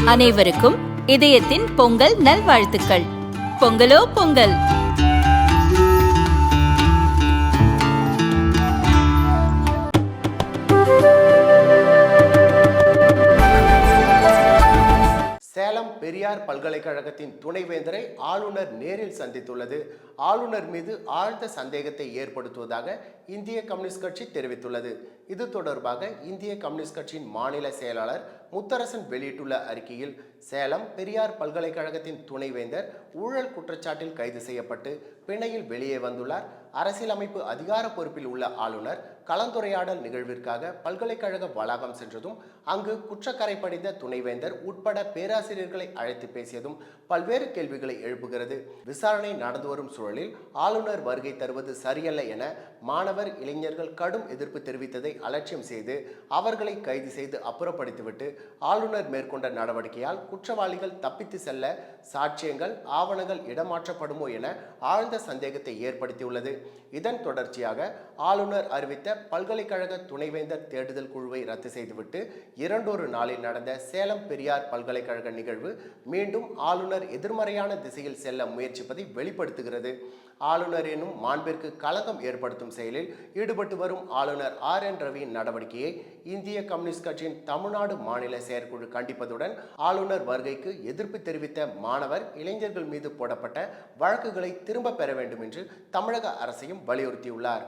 அனைவருக்கும் இதயத்தின் பொங்கல் நல்வாழ்த்துக்கள். பொங்கலோ பொங்கல். சேலம் பெரியார் பல்கலைக்கழகத்தின் துணைவேந்தரை ஆளுநர் நேரில் சந்தித்துள்ளது ஆளுநர் மீது ஆழ்ந்த சந்தேகத்தை ஏற்படுத்துவதாக இந்திய கம்யூனிஸ்ட் கட்சி தெரிவித்துள்ளது. இது தொடர்பாக இந்திய கம்யூனிஸ்ட் கட்சியின் மாநில செயலாளர் முத்தரசன் வெளியிட்டுள்ள அறிக்கையில், சேலம் பெரியார் பல்கலைக்கழகத்தின் துணைவேந்தர் ஊழல் குற்றச்சாட்டில் கைது செய்யப்பட்டு பிணையில் வெளியே வந்துள்ளார். அரசியலமைப்பு அதிகார பொறுப்பில் உள்ள ஆளுநர் கலந்துரையாடல் நிகழ்விற்காக பல்கலைக்கழக வளாகம் சென்றதும் அங்கு குற்றக்கரை படிந்த துணைவேந்தர் உட்பட பேராசிரியர்களை அழைத்து பேசியதும் பல்வேறு கேள்விகளை எழுப்புகிறது. விசாரணை நடந்து வரும் சூழலில் ஆளுநர் வருகை தருவது சரியல்ல என மாணவர் இளைஞர்கள் கடும் எதிர்ப்பு தெரிவித்ததை அலட்சியம் செய்து அவர்களை கைது செய்து அப்புறப்படுத்திவிட்டு ஆளுநர் மேற்கொண்ட நடவடிக்கையால் குற்றவாளிகள் தப்பித்து செல்ல சாட்சியங்கள் ஆவணங்கள் இடமாற்றப்படுமோ என ஆழ்ந்த சந்தேகத்தை ஏற்படுத்தியுள்ளது. இதன் தொடர்ச்சியாக ஆளுநர் அறிவித்த பல்கலைக்கழக துணைவேந்தர் தேடுதல் குழுவை ரத்து செய்துவிட்டு இரண்டொரு நாளில் நடந்த சேலம் பெரியார் பல்கலைக்கழக நிகழ்வு மீண்டும் ஆளுநர் எதிர்மறையான திசையில் செல்ல முயற்சிப்பதை வெளிப்படுத்துகிறது. ஆளுநர் எனும் மாண்பிற்கு களங்கம் ஏற்படுத்தும் செயலில் ஈடுபட்டு வரும் ஆளுநர் RN ரவியின் நடவடிக்கையை இந்திய கம்யூனிஸ்ட் கட்சியின் தமிழ்நாடு மாநில செயற்குழு கண்டிப்பதுடன் ஆளுநர் வருகைக்கு எதிர்ப்பு தெரிவித்த மாணவர் இளைஞர்கள் மீது போடப்பட்ட வழக்குகளை திரும்ப பெற வேண்டும் என்று தமிழக அரசையும் வலியுறுத்தியுள்ளார்.